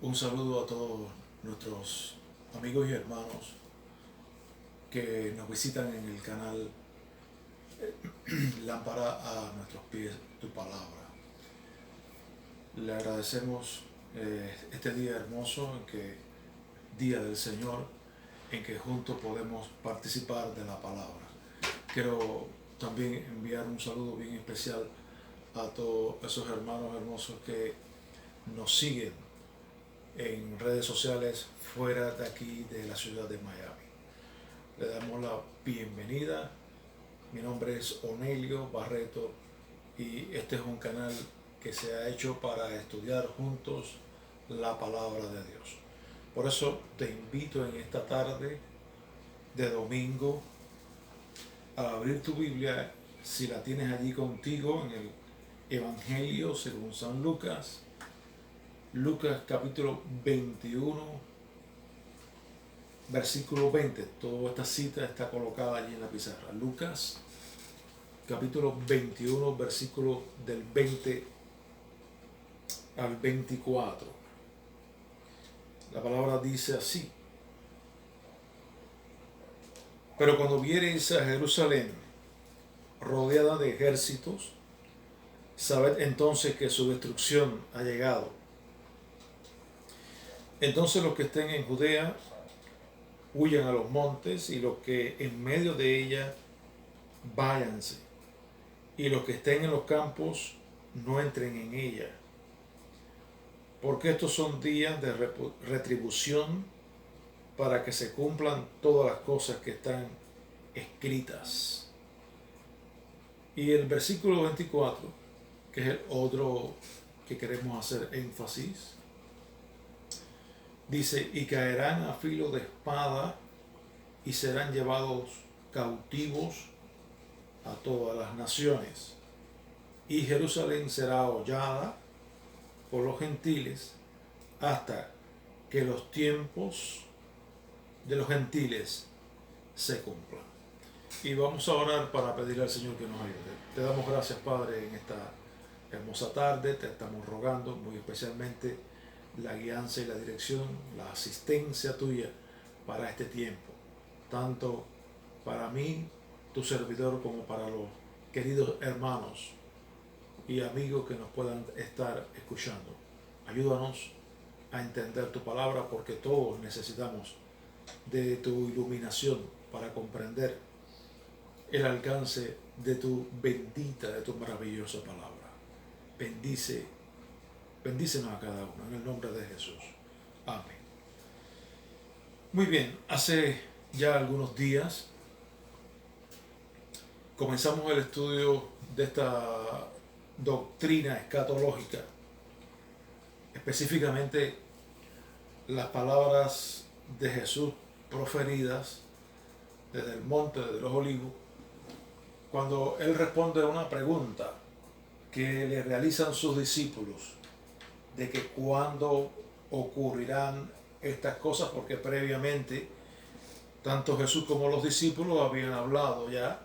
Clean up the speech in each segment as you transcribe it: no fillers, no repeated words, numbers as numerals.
Un saludo a todos nuestros amigos y hermanos que nos visitan en el canal Lámpara a nuestros pies, tu palabra. Le agradecemos este día hermoso, Día del Señor, en que juntos podemos participar de la palabra. Quiero también enviar un saludo bien especial a todos esos hermanos hermosos que nos siguen en redes sociales fuera de aquí de la ciudad de Miami. Le damos la bienvenida. Mi nombre es Onelio Barreto y este es un canal que se ha hecho para estudiar juntos la palabra de Dios. Por eso te invito en esta tarde de domingo a abrir tu Biblia, si la tienes allí contigo, en el Evangelio según San Lucas, Lucas capítulo 21, versículo 20. Toda esta cita está colocada allí en la pizarra. Lucas capítulo 21, versículo del 20 al 24. La palabra dice así: pero cuando viereis a Jerusalén rodeada de ejércitos, sabed entonces que su destrucción ha llegado. Entonces los que estén en Judea huyan a los montes, y los que en medio de ella váyanse, y los que estén en los campos no entren en ella, porque estos son días de retribución, para que se cumplan todas las cosas que están escritas. Y el versículo 24, que es el otro que queremos hacer énfasis, dice: y caerán a filo de espada y serán llevados cautivos a todas las naciones, y Jerusalén será hollada por los gentiles hasta que los tiempos de los gentiles se cumplan. Y vamos a orar para pedirle al Señor que nos ayude. Te damos gracias, Padre, en esta hermosa tarde. Te estamos rogando muy especialmente la guianza y la dirección, la asistencia tuya para este tiempo, tanto para mí, tu servidor, como para los queridos hermanos y amigos que nos puedan estar escuchando. Ayúdanos a entender tu palabra, porque todos necesitamos de tu iluminación para comprender el alcance de tu bendita, de tu maravillosa palabra. Bendícenos a cada uno, en el nombre de Jesús. Amén. Muy bien, hace ya algunos días comenzamos el estudio de esta doctrina escatológica, específicamente las palabras de Jesús proferidas desde el monte de los olivos, cuando él responde a una pregunta que le realizan sus discípulos de que cuándo ocurrirán estas cosas, porque previamente tanto Jesús como los discípulos habían hablado ya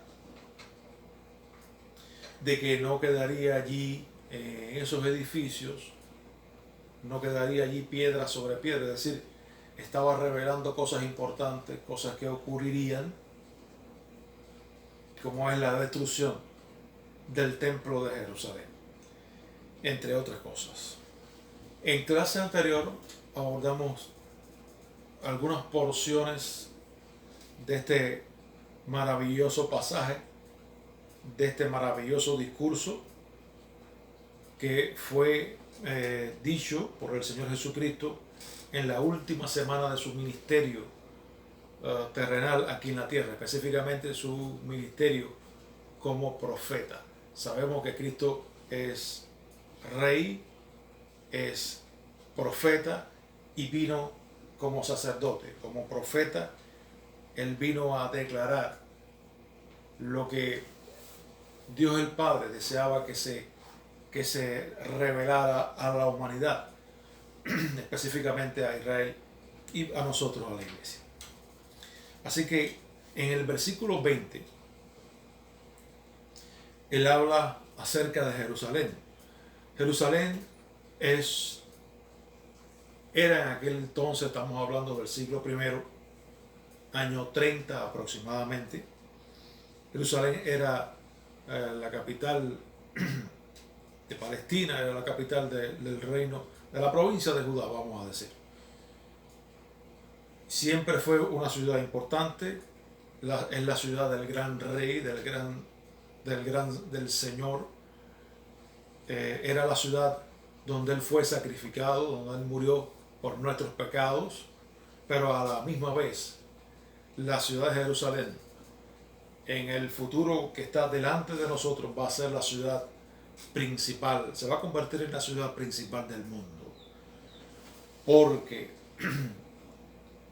de que no quedaría allí en esos edificios, no quedaría allí piedra sobre piedra, es decir, estaba revelando cosas importantes, cosas que ocurrirían, como es la destrucción del templo de Jerusalén, entre otras cosas. En clase anterior abordamos algunas porciones de este maravilloso pasaje, de este maravilloso discurso que fue dicho por el Señor Jesucristo en la última semana de su ministerio terrenal aquí en la tierra, específicamente su ministerio como profeta. Sabemos que Cristo es rey, es profeta y vino como sacerdote. Como profeta, él vino a declarar lo que Dios el Padre deseaba que se revelara a la humanidad, específicamente a Israel y a nosotros, a la iglesia. Así que en el versículo 20, él habla acerca de Jerusalén. Jerusalén es Era en aquel entonces, estamos hablando del siglo primero, año 30 aproximadamente. Jerusalén era la capital de Palestina, era la capital del reino, de la provincia de Judá, vamos a decir. Siempre fue una ciudad importante, es la ciudad del gran rey, del Señor. Era la ciudad donde Él fue sacrificado, donde Él murió por nuestros pecados, pero a la misma vez la ciudad de Jerusalén en el futuro que está delante de nosotros va a ser la ciudad principal, se va a convertir en la ciudad principal del mundo, porque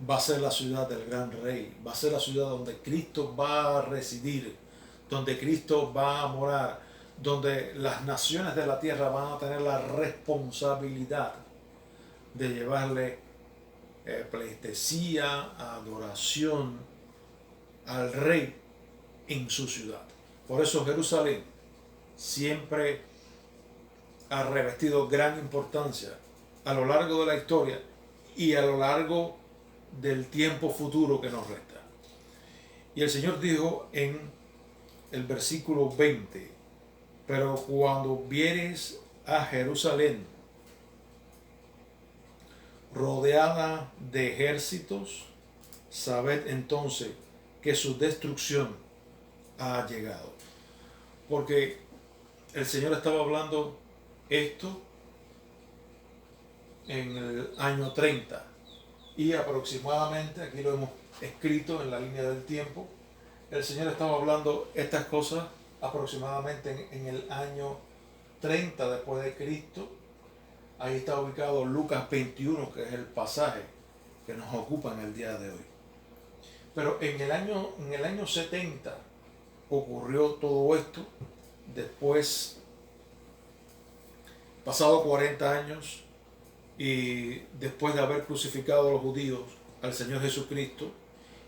va a ser la ciudad del gran rey, va a ser la ciudad donde Cristo va a residir, donde Cristo va a morar, donde las naciones de la tierra van a tener la responsabilidad de llevarle pleitesía, adoración al rey en su ciudad. Por eso Jerusalén siempre ha revestido gran importancia a lo largo de la historia y a lo largo del tiempo futuro que nos resta. Y el Señor dijo en el versículo 20, pero cuando vieres a Jerusalén rodeada de ejércitos, sabed entonces que su destrucción ha llegado. Porque el Señor estaba hablando esto en el año 30 y aproximadamente, aquí lo hemos escrito en la línea del tiempo, el Señor estaba hablando estas cosas aproximadamente en el año 30 después de Cristo. Ahí está ubicado Lucas 21, que es el pasaje que nos ocupa en el día de hoy. Pero en el año 70 ocurrió todo esto. Después, pasado 40 años, y después de haber crucificado a los judíos al Señor Jesucristo,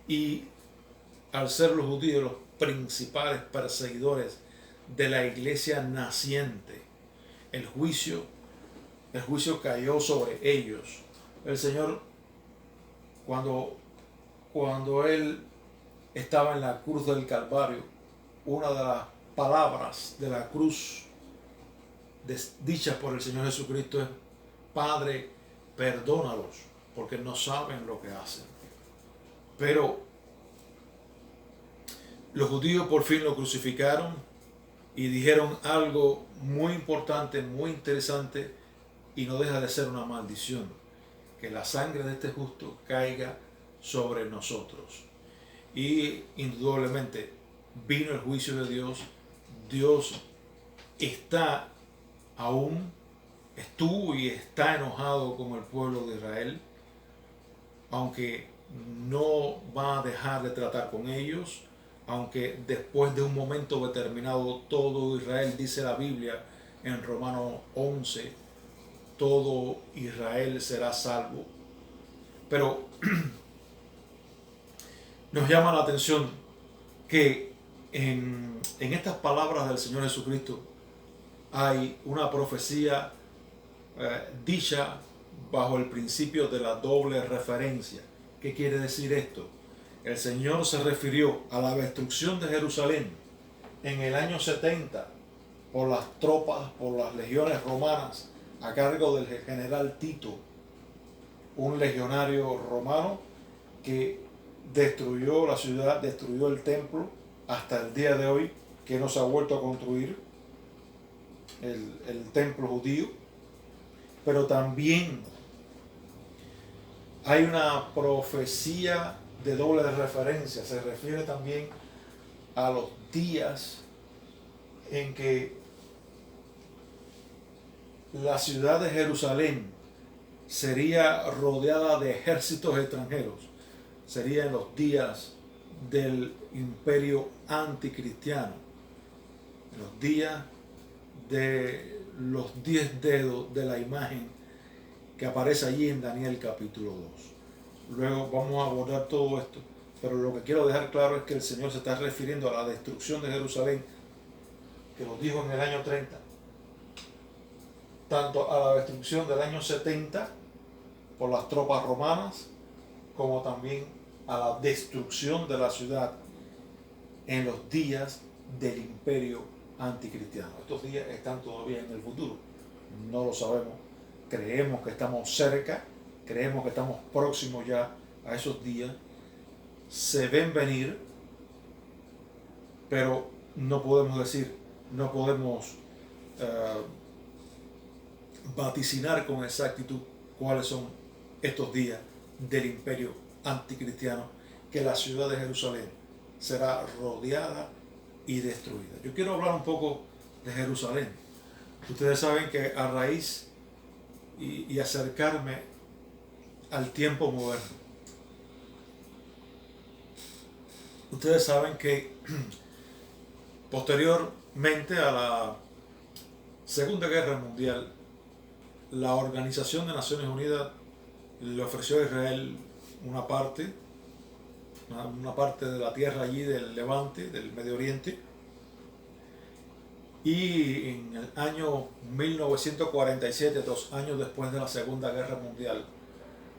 y al ser los judíos los principales perseguidores de la iglesia naciente, el juicio cayó sobre ellos. El Señor, cuando Él estaba en la cruz del Calvario, una de las palabras de la cruz dichas por el Señor Jesucristo es: Padre, perdónalos, porque no saben lo que hacen. Pero los judíos por fin lo crucificaron y dijeron algo muy importante, muy interesante, y no deja de ser una maldición: que la sangre de este justo caiga sobre nosotros. Y indudablemente vino el juicio de Dios. Dios estuvo y está enojado con el pueblo de Israel, aunque no va a dejar de tratar con ellos, aunque después de un momento determinado todo Israel, dice la Biblia en Romanos 11, todo Israel será salvo. Pero nos llama la atención que en estas palabras del Señor Jesucristo hay una profecía dicha bajo el principio de la doble referencia. ¿Qué quiere decir esto? El Señor se refirió a la destrucción de Jerusalén en el año 70 por las tropas, por las legiones romanas a cargo del general Tito, un legionario romano que destruyó la ciudad, destruyó el templo hasta el día de hoy, que no se ha vuelto a construir el templo judío. Pero también hay una profecía de doble referencia, se refiere también a los días en que la ciudad de Jerusalén sería rodeada de ejércitos extranjeros. Sería en los días del imperio anticristiano, en los días de los 10 dedos de la imagen que aparece allí en Daniel capítulo 2. Luego vamos a abordar todo esto, pero lo que quiero dejar claro es que el Señor se está refiriendo a la destrucción de Jerusalén, que lo dijo en el año 30, tanto a la destrucción del año 70 por las tropas romanas, como también a la destrucción de la ciudad en los días del imperio anticristiano. Estos días están todavía en el futuro, no lo sabemos, creemos que estamos cerca, creemos que estamos próximos ya a esos días, se ven venir, pero no podemos decir, no podemos vaticinar con exactitud cuáles son estos días del imperio anticristiano, que la ciudad de Jerusalén será rodeada y destruida. Yo quiero hablar un poco de Jerusalén. Ustedes saben que a raíz y acercarme al tiempo moderno, ustedes saben que posteriormente a la Segunda Guerra Mundial, la Organización de Naciones Unidas le ofreció a Israel una parte de la tierra allí del Levante, del Medio Oriente, y en el año 1947, 2 años después de la Segunda Guerra Mundial,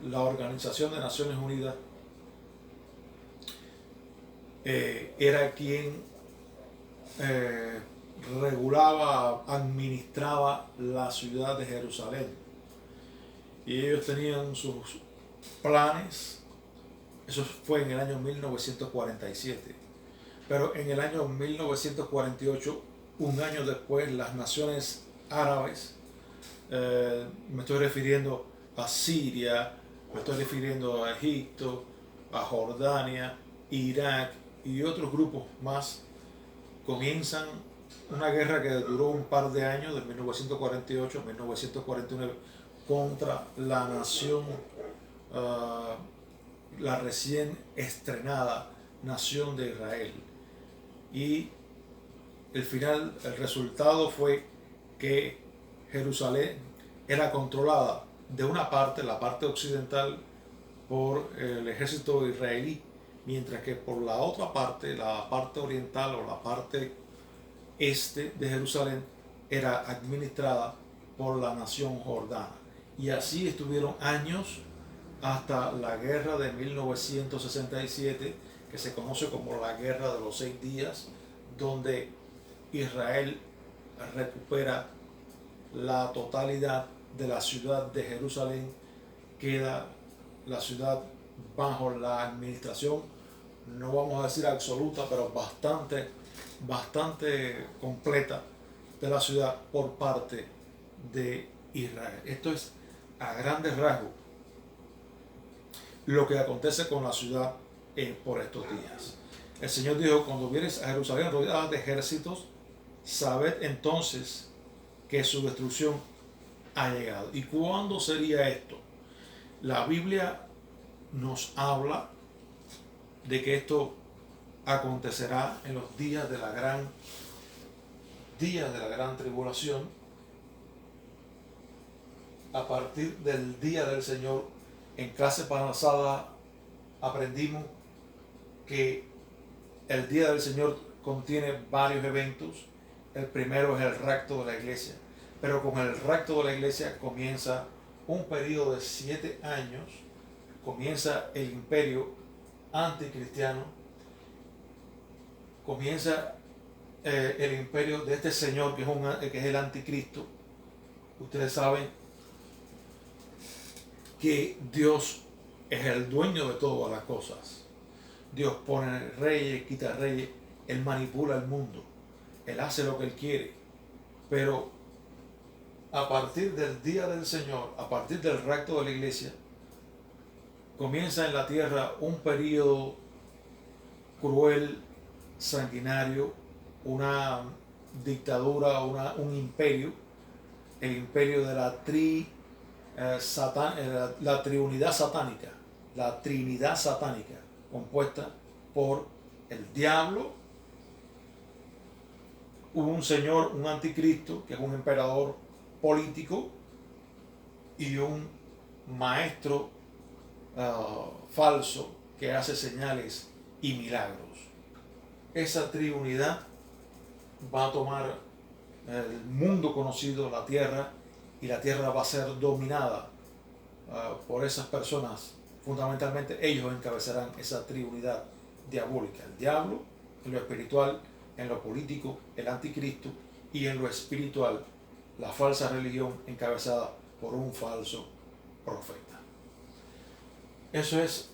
la Organización de Naciones Unidas era quien regulaba, administraba la ciudad de Jerusalén, y ellos tenían sus planes. Eso fue en el año 1947, pero en el año 1948, un año después, las naciones árabes, me estoy refiriendo a Siria, me estoy refiriendo a Egipto, a Jordania, Irak y otros grupos más, comienzan una guerra que duró un par de años, de 1948 a 1949, contra la nación, la recién estrenada nación de Israel. Y el resultado fue que Jerusalén era controlada de una parte, la parte occidental, por el ejército israelí, mientras que por la otra parte, la parte oriental o la parte este de Jerusalén, era administrada por la nación jordana. Y así estuvieron años hasta la guerra de 1967, que se conoce como la Guerra de los 6 días, donde Israel recupera la totalidad de la ciudad de Jerusalén. Queda la ciudad bajo la administración, no vamos a decir absoluta, pero bastante completa de la ciudad por parte de Israel. Esto es a grandes rasgos lo que acontece con la ciudad por estos días. El Señor dijo: cuando vienes a Jerusalén rodeada de ejércitos, sabed entonces que su destrucción ha llegado. ¿Y cuándo sería esto? La Biblia nos habla de que esto acontecerá en los días de la gran tribulación, a partir del día del Señor. En clase pasada aprendimos que el día del Señor contiene varios eventos. El primero es el rapto de la iglesia, pero con el rapto de la iglesia comienza un periodo de 7 años, comienza el imperio anticristiano, comienza el imperio de este señor que es el anticristo. Ustedes saben que Dios es el dueño de todas las cosas. Dios pone reyes, quita reyes, Él manipula el mundo, Él hace lo que Él quiere. Pero a partir del día del Señor, a partir del rapto de la iglesia, comienza en la tierra un periodo cruel, sanguinario, una dictadura, un imperio, el imperio de la Trinidad satánica, compuesta por el diablo, un señor, un anticristo, que es un emperador político, y un maestro falso que hace señales y milagros. Esa Trinidad va a tomar el mundo conocido, la tierra, y la tierra va a ser dominada por esas personas, fundamentalmente ellos encabezarán esa trinidad diabólica: el diablo en lo espiritual, en lo político el anticristo, y en lo espiritual la falsa religión encabezada por un falso profeta. Eso es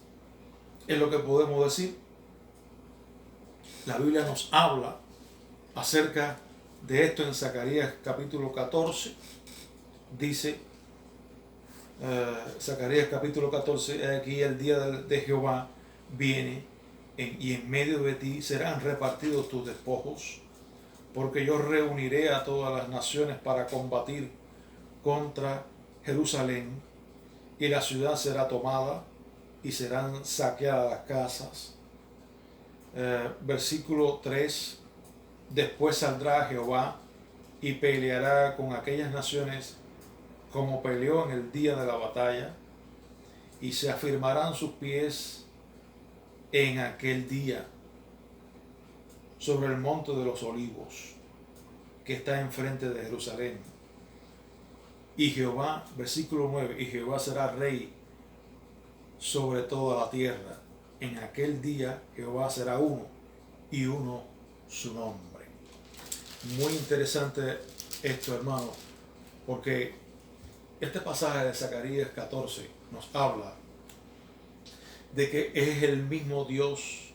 lo que podemos decir. La Biblia nos habla acerca de esto en Zacarías capítulo 14. Dice Zacarías capítulo 14: aquí el día de Jehová viene, y en medio de ti serán repartidos tus despojos, porque yo reuniré a todas las naciones para combatir contra Jerusalén, y la ciudad será tomada y serán saqueadas las casas. Versículo 3: después saldrá Jehová y peleará con aquellas naciones como peleó en el día de la batalla, y se afirmarán sus pies en aquel día sobre el monte de los olivos que está enfrente de Jerusalén. Y Jehová, versículo 9, y Jehová será rey sobre toda la tierra. En aquel día Jehová será uno, y uno su nombre. Muy interesante esto, hermano, porque este pasaje de Zacarías 14 nos habla de que es el mismo Dios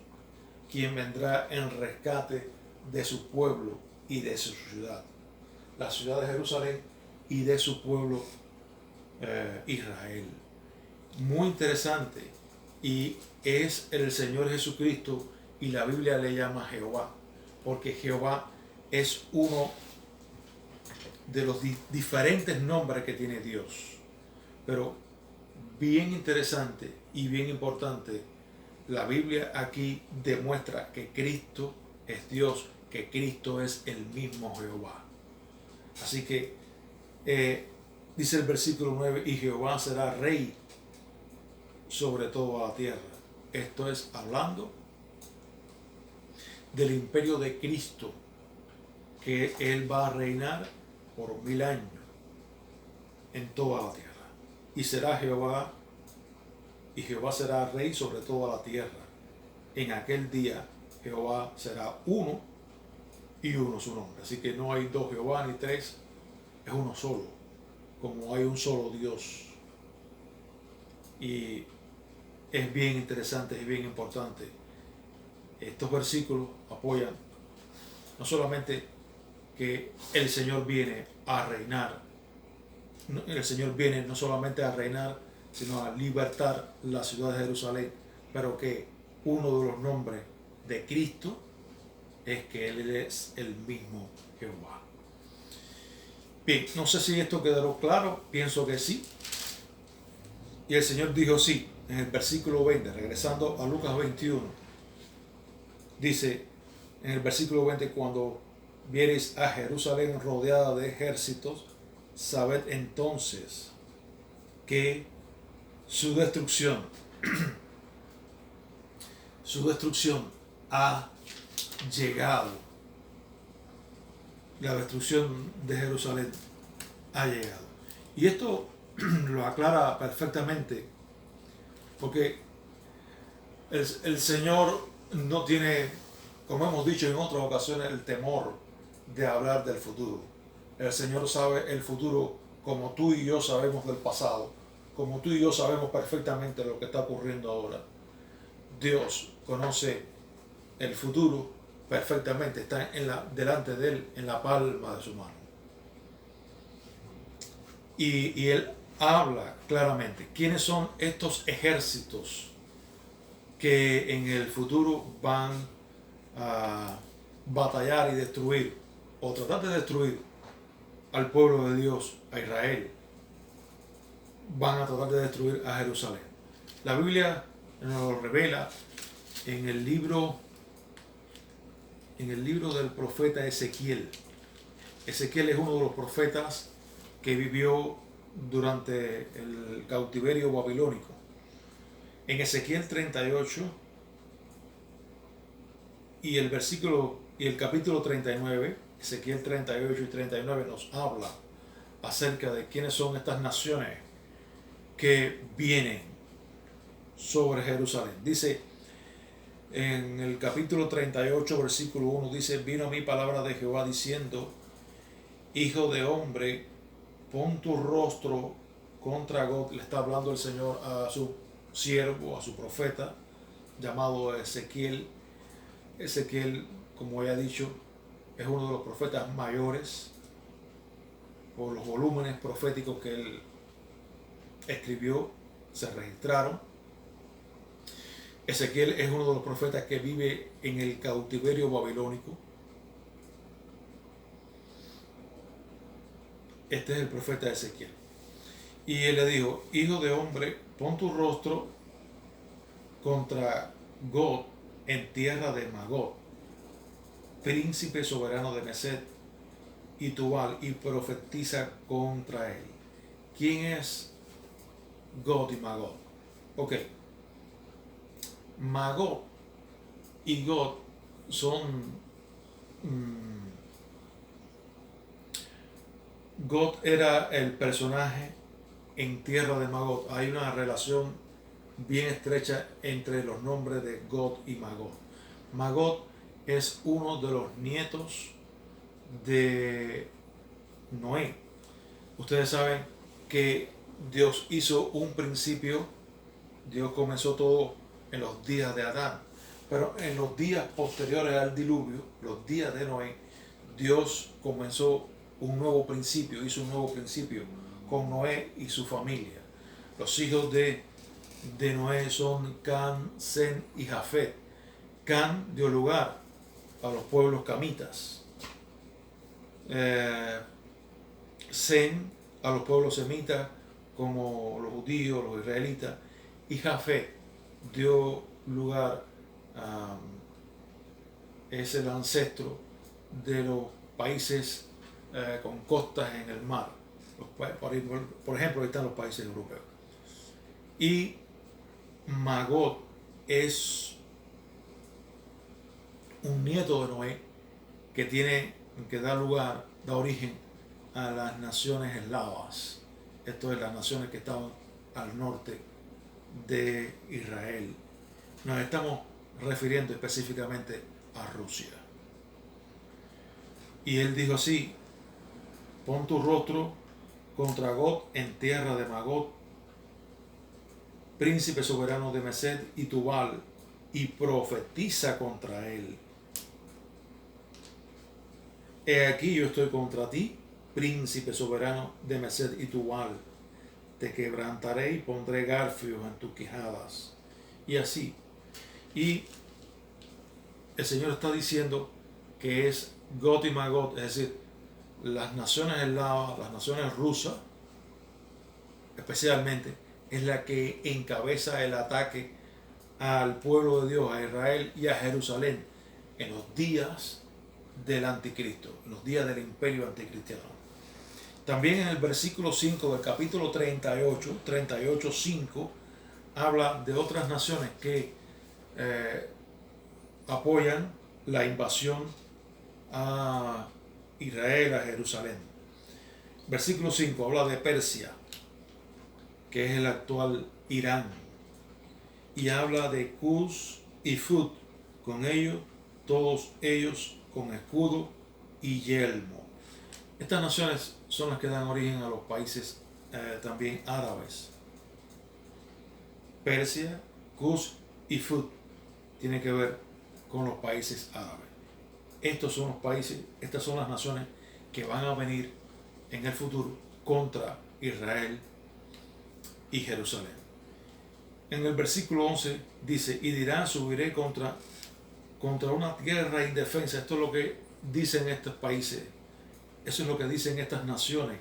quien vendrá en rescate de su pueblo y de su ciudad, la ciudad de Jerusalén, y de su pueblo Israel. Muy interesante, y es el Señor Jesucristo, y la Biblia le llama Jehová, porque Jehová es uno de los diferentes nombres que tiene Dios. Pero bien interesante y bien importante, la Biblia aquí demuestra que Cristo es Dios, que Cristo es el mismo Jehová. Así que dice el versículo 9: y Jehová será rey sobre toda la tierra. Esto es hablando del imperio de Cristo, que Él va a reinar por 1000 años en toda la tierra. Y será Jehová, y Jehová será rey sobre toda la tierra. En aquel día Jehová será uno, y uno su nombre. Así que no hay dos Jehová ni tres, es uno solo, como hay un solo Dios. Y es bien interesante y bien importante. Estos versículos apoyan no solamente que el Señor viene a reinar, el Señor viene no solamente a reinar, sino a libertar la ciudad de Jerusalén, pero que uno de los nombres de Cristo es que Él es el mismo Jehová. Bien, no sé si esto quedó claro, pienso que sí. Y el Señor dijo sí, en el versículo 20, regresando a Lucas 21, dice en el versículo 20: cuando viereis a Jerusalén rodeada de ejércitos, sabed entonces que su destrucción ha llegado. La destrucción de Jerusalén ha llegado. Y esto lo aclara perfectamente, porque el Señor no tiene, como hemos dicho en otras ocasiones, el temor de hablar del futuro. El Señor sabe el futuro como tú y yo sabemos del pasado, como tú y yo sabemos perfectamente lo que está ocurriendo ahora. Dios conoce el futuro perfectamente, está delante de Él, en la palma de su mano. Y Él habla claramente quiénes son estos ejércitos que en el futuro van a batallar y destruir, o tratar de destruir al pueblo de Dios, a Israel. Van a tratar de destruir a Jerusalén. La Biblia nos lo revela en el libro del profeta Ezequiel. Ezequiel es uno de los profetas que vivió durante el cautiverio babilónico. En Ezequiel 38 y el capítulo 39, Ezequiel 38 y 39 nos habla acerca de quiénes son estas naciones que vienen sobre Jerusalén. Dice en el capítulo 38, versículo 1, dice: vino a mí palabra de Jehová diciendo, hijo de hombre, pon tu rostro contra Gog. Le está hablando el Señor a su siervo, a su profeta, llamado Ezequiel. Ezequiel, como ya he dicho, es uno de los profetas mayores por los volúmenes proféticos que él escribió, se registraron. Ezequiel es uno de los profetas que vive en el cautiverio babilónico. Este es el profeta Ezequiel. Y él le dijo: hijo de hombre, pon tu rostro contra Gog en tierra de Magog, príncipe soberano de Mesed y Tubal, y profetiza contra él. ¿Quién es Gog y Magog? Ok. Magog y Gog son... Gog era el personaje en tierra de Magog. Hay una relación bien estrecha entre los nombres de Gog y Magog. Magog es uno de los nietos de Noé. Ustedes saben que Dios hizo un principio, Dios comenzó todo en los días de Adán, pero en los días posteriores al diluvio, los días de Noé, Dios comenzó un nuevo principio, hizo un nuevo principio con Noé y su familia. Los hijos de Noé son Can, Sem y Jafet. Can dio lugar a los pueblos camitas, Sem a los pueblos semitas como los judíos, los israelitas, y Jafet dio lugar a es el ancestro de los países con costas en el mar. Por ejemplo, ahí están los países europeos. Y Magog es un nieto de Noé que da origen a las naciones eslavas. Esto es, las naciones que estaban al norte de Israel. Nos estamos refiriendo específicamente a Rusia. Y él dijo así: pon tu rostro contra Gog en tierra de Magog, príncipe soberano de Mesed y Tubal, y profetiza contra él. He aquí yo estoy contra ti, príncipe soberano de Mesed y Tubal. Te quebrantaré y pondré garfios en tus quijadas. Y así. Y el Señor está diciendo que es Gog y Magog, es decir, las naciones eslavas, las naciones rusas, especialmente, es la que encabeza el ataque al pueblo de Dios, a Israel y a Jerusalén en los días del anticristo, en los días del imperio anticristiano. También en el versículo 5 del capítulo 38:5, habla de otras naciones que apoyan la invasión a Israel, a Jerusalén. Versículo 5 habla de Persia, que es el actual Irán, y habla de Cus y Fut, con ellos, todos ellos con escudo y yelmo. Estas naciones son las que dan origen a los países también árabes. Persia, Cus y Fut tiene que ver con los países árabes. Estos son los países, estas son las naciones que van a venir en el futuro contra Israel y Jerusalén. En el versículo 11 dice: y dirán, subiré contra una tierra indefensa. Esto es lo que dicen estos países, eso es lo que dicen estas naciones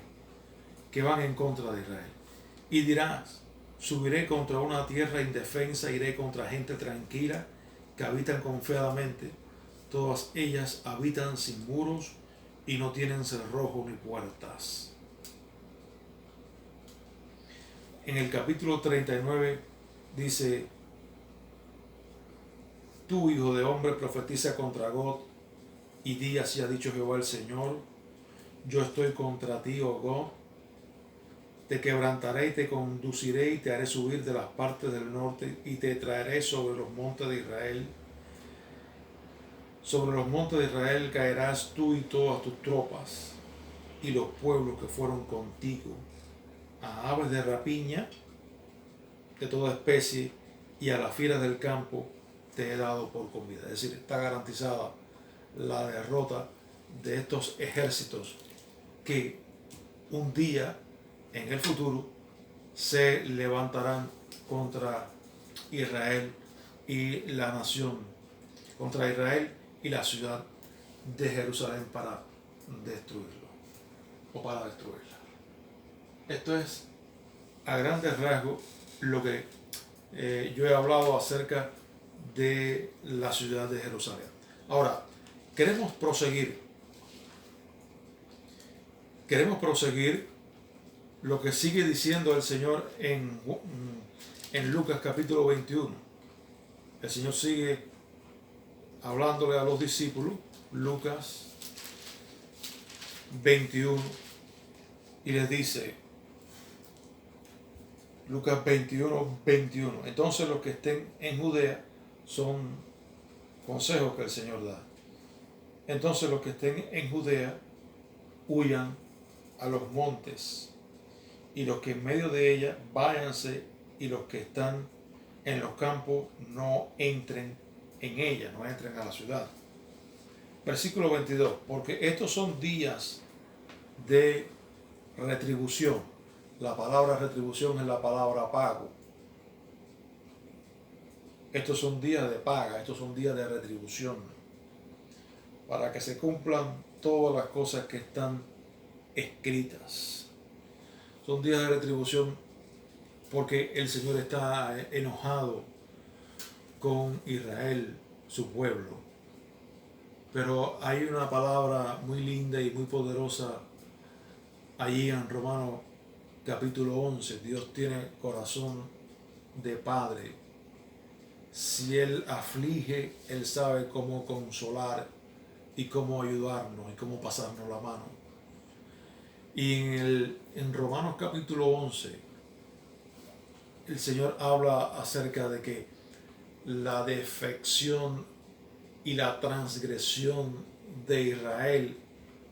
que van en contra de Israel. Y dirás, subiré contra una tierra indefensa, iré contra gente tranquila que habitan confiadamente. Todas ellas habitan sin muros y no tienen cerrojo ni puertas. En el capítulo 39 dice: tú, hijo de hombre, profetiza contra Gog y di: así ha dicho Jehová el Señor, yo estoy contra ti, oh Gog, te quebrantaré y te conduciré y te haré subir de las partes del norte y te traeré sobre los montes de Israel. Sobre los montes de Israel caerás tú y todas tus tropas y los pueblos que fueron contigo, a aves de rapiña de toda especie y a las fieras del campo te he dado por comida. Es decir, está garantizada la derrota de estos ejércitos que un día en el futuro se levantarán contra Israel y la nación, contra Israel y la ciudad de Jerusalén para destruirlo o para destruirla. Esto es a grandes rasgos lo que yo he hablado acerca de la ciudad de Jerusalén. Ahora, queremos proseguir lo que sigue diciendo el Señor en Lucas capítulo 21. El Señor sigue hablándole a los discípulos, Lucas 21, y les dice, Lucas 21, 21. Entonces los que estén en Judea, son consejos que el Señor da. Entonces los que estén en Judea, huyan a los montes, y los que en medio de ella, váyanse, y los que están en los campos, no entren en ella, no entren a la ciudad. Versículo 22, porque estos son días de retribución. La palabra retribución es la palabra pago. Estos son días de paga, estos son días de retribución, para que se cumplan todas las cosas que están escritas. Son días de retribución porque el Señor está enojado con Israel, su pueblo. Pero hay una palabra muy linda y muy poderosa allí en Romanos capítulo 11. Dios tiene corazón de padre. Si Él aflige, Él sabe cómo consolar y cómo ayudarnos y cómo pasarnos la mano. Y en Romanos capítulo 11, el Señor habla acerca de que la defección y la transgresión de Israel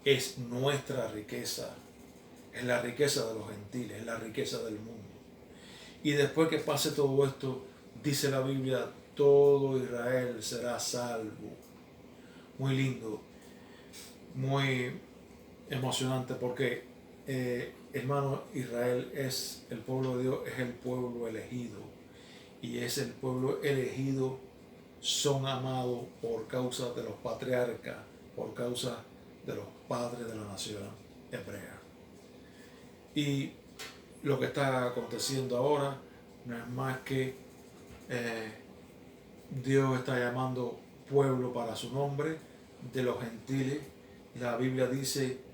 es nuestra riqueza, es la riqueza de los gentiles, es la riqueza del mundo. Y después que pase todo esto, dice la Biblia, todo Israel será salvo. Muy lindo, muy emocionante, porque hermano, Israel es el pueblo de Dios, es el pueblo elegido, y es el pueblo elegido, son amados por causa de los patriarcas, por causa de los padres de la nación hebrea. Y lo que está aconteciendo ahora no es más que Dios está llamando pueblo para su nombre de los gentiles. La Biblia dice,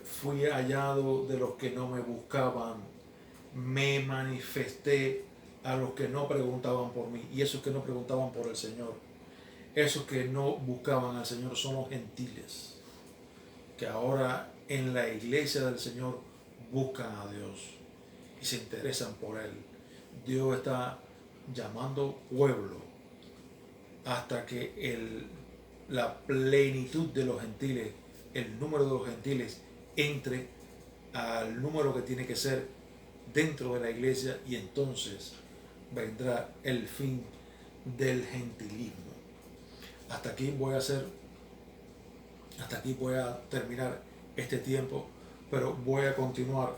fui hallado de los que no me buscaban, me manifesté a los que no preguntaban por mí. Y esos que no preguntaban por el Señor, esos que no buscaban al Señor, son los gentiles, que ahora en la iglesia del Señor buscan a Dios y se interesan por Él. Dios está llamando pueblo hasta que la plenitud de los gentiles, el número de los gentiles, entre al número que tiene que ser dentro de la iglesia, y entonces vendrá el fin del gentilismo. Hasta aquí voy a terminar este tiempo, pero voy a continuar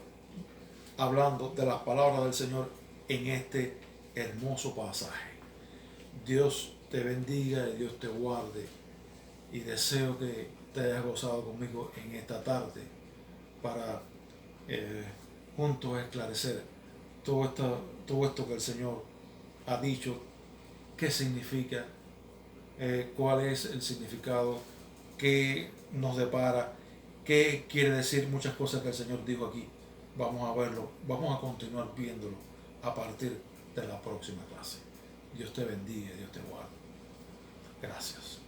hablando de las palabras del Señor en este hermoso pasaje. Dios te bendiga y Dios te guarde, y deseo que te hayas gozado conmigo en esta tarde para juntos esclarecer todo esto que el Señor ha dicho, qué significa, cuál es el significado, qué nos depara, qué quiere decir muchas cosas que el Señor dijo aquí. Vamos a verlo, vamos a continuar viéndolo a partir de la próxima clase. Dios te bendiga, Dios te guarde. Gracias.